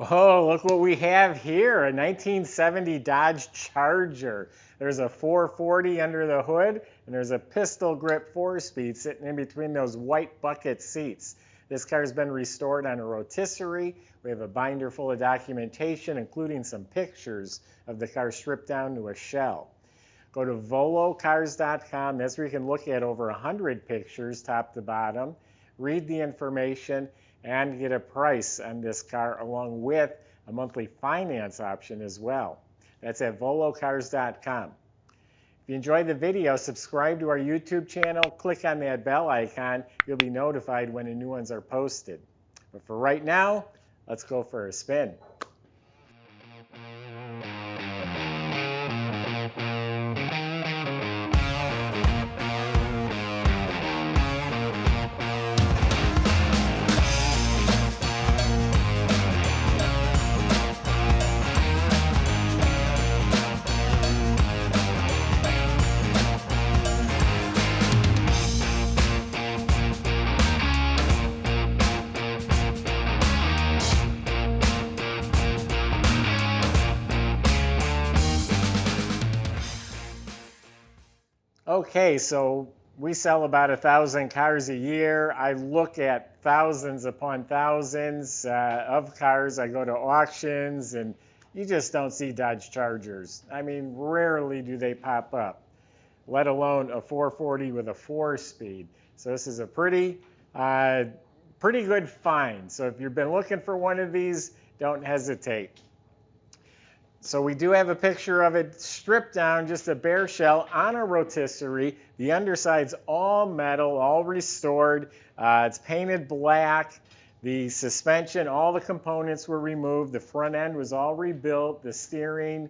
Oh, look what we have here, a 1970 Dodge Charger. There's a 440 under the hood, and there's a pistol grip 4-speed sitting in between those white bucket seats. This car's been restored on a rotisserie. We have a binder full of documentation, including some pictures of the car stripped down to a shell. Go to volocars.com. That's where you can look at over 100 pictures, top to bottom, read the information, and get a price on this car along with a monthly finance option as well. That's at volocars.com. If you enjoyed the video, subscribe to our YouTube channel, click on that bell icon. You'll be notified when the new ones are posted. But for right now, let's go for a spin. Okay, so we sell about 1,000 cars a year. I look at thousands upon thousands of cars. I go to auctions, and you just don't see Dodge Chargers. I mean, rarely do they pop up, let alone a 440 with a 4-speed. So this is a pretty good find. So if you've been looking for one of these, don't hesitate. So we do have a picture of it stripped down, just a bare shell on a rotisserie. The underside's all metal, all restored. It's painted black. The suspension, all the components were removed. The front end was all rebuilt. The steering,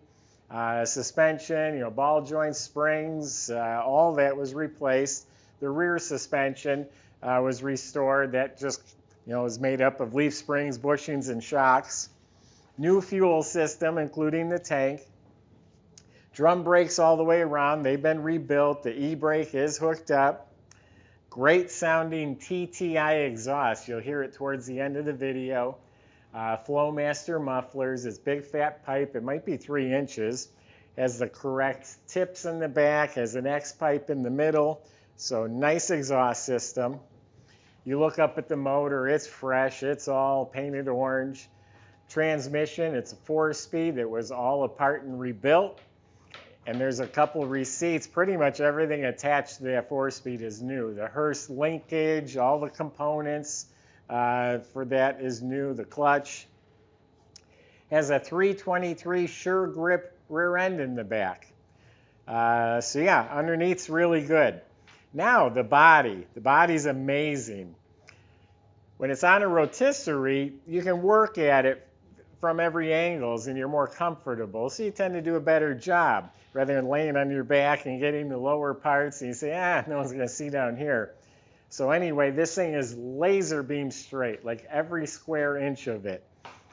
suspension, ball joints, springs, all that was replaced. The rear suspension was restored. That just, is made up of leaf springs, bushings, and shocks. New fuel system, including the tank. Drum brakes all the way around. They've been rebuilt. The e-brake is hooked up. Great sounding TTI exhaust. You'll hear it towards the end of the video. Flowmaster mufflers. It's big fat pipe. It might be 3 inches. Has the correct tips in the back. Has an X pipe in the middle. So nice exhaust system. You look up at the motor. It's fresh. It's all painted orange. Transmission, it's a 4-speed. It was all apart and rebuilt. And there's a couple receipts. Pretty much everything attached to that 4-speed is new. The Hearst linkage, all the components for that is new. The clutch has a 323 Sure Grip rear end in the back. So yeah, underneath's really good. Now the body. The body's amazing. When it's on a rotisserie, you can work at it from every angle and you're more comfortable. So you tend to do a better job rather than laying on your back and getting the lower parts and you say, no one's going to see down here. So anyway, this thing is laser beam straight, like every square inch of it.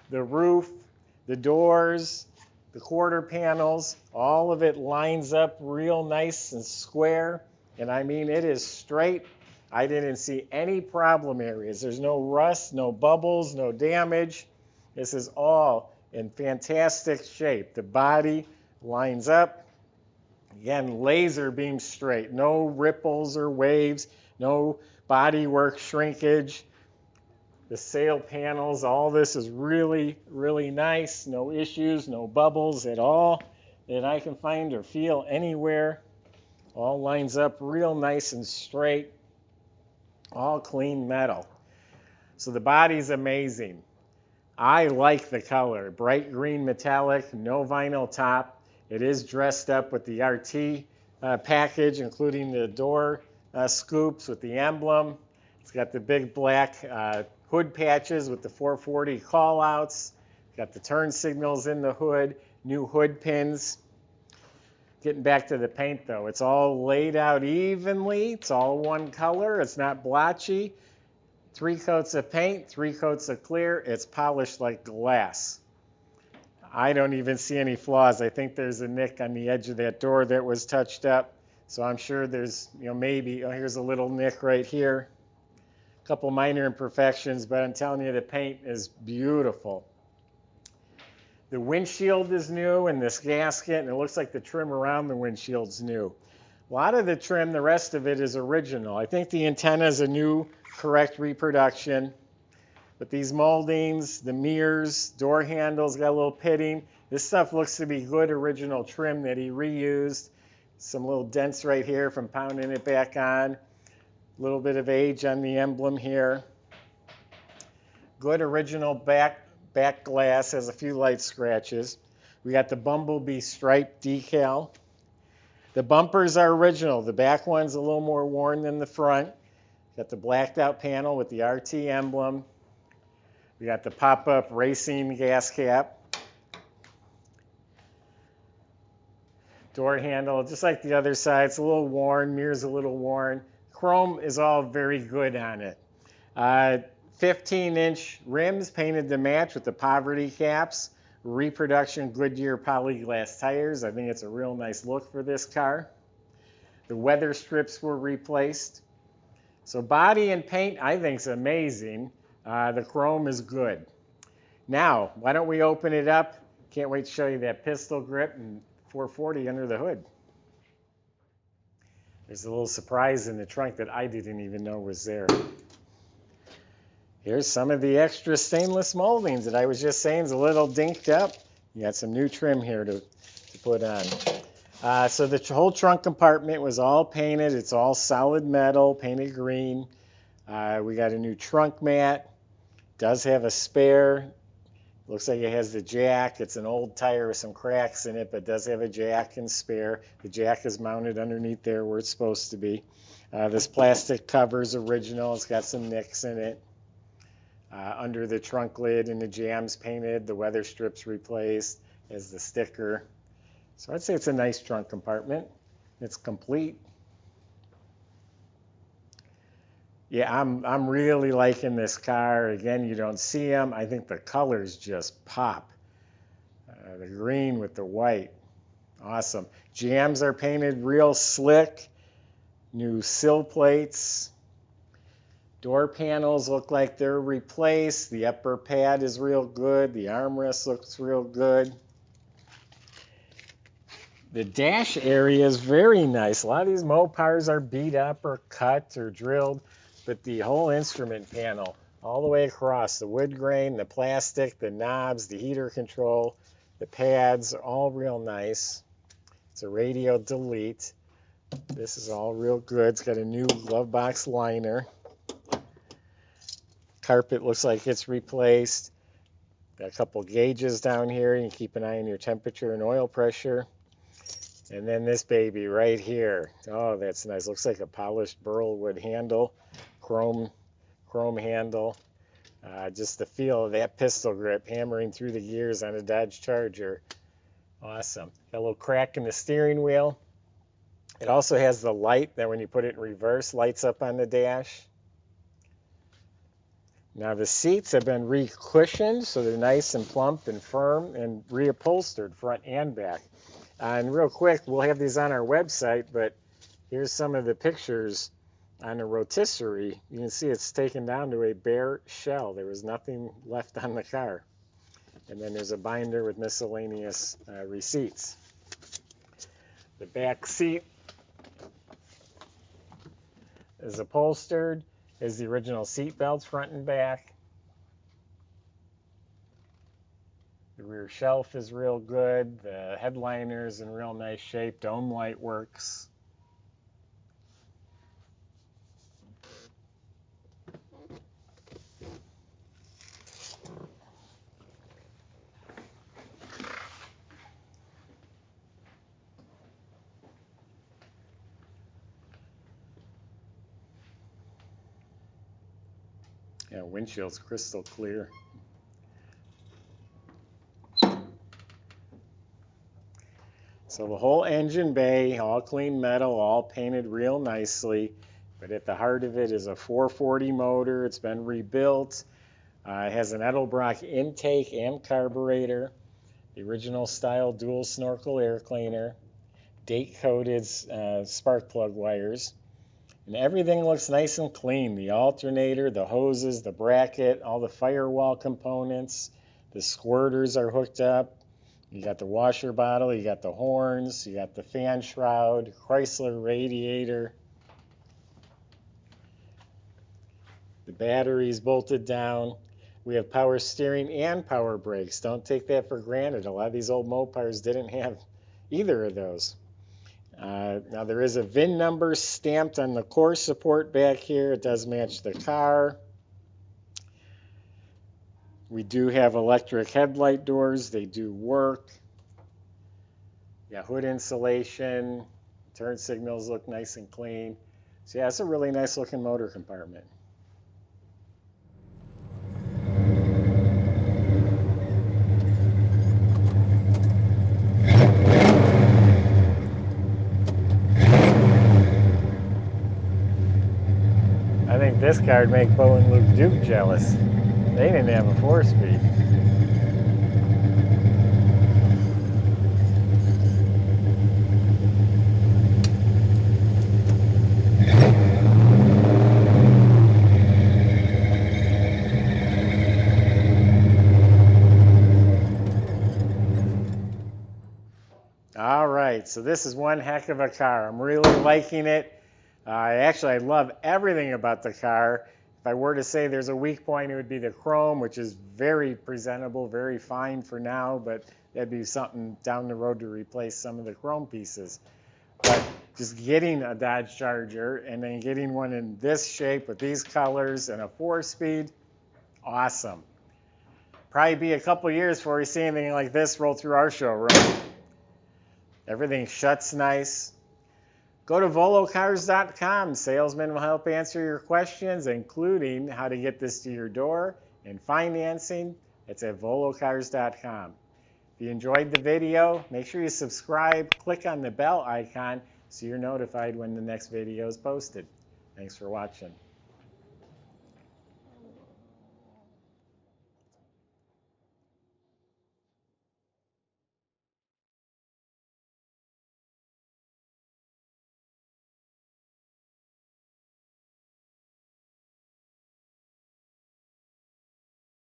The roof, the doors, the quarter panels, all of it lines up real nice and square. And I mean, it is straight. I didn't see any problem areas. There's no rust, no bubbles, no damage. This is all in fantastic shape. The body lines up. Again, laser beam straight. No ripples or waves. No bodywork shrinkage. The sail panels, all this is really, really nice. No issues, no bubbles at all that I can find or feel anywhere. All lines up real nice and straight. All clean metal. So the body's amazing. I like the color, bright green metallic, no vinyl top. It is dressed up with the RT package, including the door scoops with the emblem. It's got the big black hood patches with the 440 callouts. Got the turn signals in the hood, new hood pins. Getting back to the paint though, it's all laid out evenly. It's all one color. It's not blotchy. 3 coats of paint, 3 coats of clear. It's polished like glass. I don't even see any flaws. I think there's a nick on the edge of that door that was touched up. So I'm sure there's, maybe, here's a little nick right here. A couple minor imperfections, but I'm telling you, the paint is beautiful. The windshield is new and this gasket, and it looks like the trim around the windshield's new. A lot of the trim, the rest of it is original. I think the antenna is a new, correct reproduction. But these moldings, the mirrors, door handles got a little pitting. This stuff looks to be good original trim that he reused. Some little dents right here from pounding it back on. A little bit of age on the emblem here. Good original back glass, has a few light scratches. We got the bumblebee stripe decal. The bumpers are original. The back one's a little more worn than the front. Got the blacked out panel with the RT emblem. We got the pop-up racing gas cap. Door handle, just like the other side, it's a little worn, mirror's a little worn. Chrome is all very good on it. 15-inch rims painted to match with the poverty caps. Reproduction Good Year Polyglass tires. I think it's a real nice look for this car. The weather strips were replaced. So body and paint, I think, is amazing. The chrome is good. Now, why don't we open it up? Can't wait to show you that pistol grip and 440 under the hood. There's a little surprise in the trunk that I didn't even know was there. Here's some of the extra stainless moldings that I was just saying is a little dinked up. You got some new trim here to put on. So the whole trunk compartment was all painted. It's all solid metal, painted green. We got a new trunk mat. Does have a spare. Looks like it has the jack. It's an old tire with some cracks in it, but does have a jack and spare. The jack is mounted underneath there where it's supposed to be. This plastic cover is original. It's got some nicks in it. Under the trunk lid and the jambs painted, the weather strips replaced as the sticker. So I'd say it's a nice trunk compartment. It's complete. Yeah, I'm really liking this car. Again, you don't see them. I think the colors just pop. The green with the white. Awesome. Jambs are painted real slick. New sill plates. Door panels look like they're replaced. The upper pad is real good. The armrest looks real good. The dash area is very nice. A lot of these Mopars are beat up or cut or drilled, but the whole instrument panel all the way across, the wood grain, the plastic, the knobs, the heater control, the pads, all real nice. It's a radio delete. This is all real good. It's got a new glove box liner. Carpet looks like it's replaced. Got a couple gauges down here. You can keep an eye on your temperature and oil pressure. And then this baby right here. Oh, that's nice. Looks like a polished burl wood handle. Chrome handle. Just the feel of that pistol grip hammering through the gears on a Dodge Charger. Awesome. Got a little crack in the steering wheel. It also has the light that when you put it in reverse, lights up on the dash. Now the seats have been re-cushioned, so they're nice and plump and firm and reupholstered front and back. And real quick, we'll have these on our website, but here's some of the pictures on a rotisserie. You can see it's taken down to a bare shell. There was nothing left on the car. And then there's a binder with miscellaneous receipts. The back seat is upholstered. Is the original seat belts front and back. The rear shelf is real good. The headliner's in real nice shape. Dome light works. Yeah, windshield's crystal clear. So the whole engine bay, all clean metal, all painted real nicely. But at the heart of it is a 440 motor. It's been rebuilt. It has an Edelbrock intake and carburetor. The original style dual snorkel air cleaner. Date-coated spark plug wires. And everything looks nice and clean. The alternator, the hoses, the bracket, all the firewall components, The squirters are hooked up. You got the washer bottle, you got the horns, you got the fan shroud, Chrysler radiator. The battery's bolted down. We have power steering and power brakes. Don't take that for granted. A lot of these old Mopars didn't have either of those. Now there is a VIN number stamped on the core support back here. It does match the car. We do have electric headlight doors. They do work. Yeah, hood insulation. Turn signals look nice and clean. So yeah, it's a really nice looking motor compartment. I think this car would make Bo and Luke Duke jealous. They didn't have a 4-speed. All right, so this is one heck of a car. I'm really liking it. I love everything about the car. If I were to say there's a weak point, it would be the chrome, which is very presentable, very fine for now, but that'd be something down the road to replace some of the chrome pieces. But just getting a Dodge Charger and then getting one in this shape with these colors and a 4-speed, awesome. Probably be a couple years before we see anything like this roll through our showroom. Everything shuts nice. Go to volocars.com. Salesmen will help answer your questions, including how to get this to your door and financing. It's at volocars.com. If you enjoyed the video, make sure you subscribe. Click on the bell icon so you're notified when the next video is posted. Thanks for watching.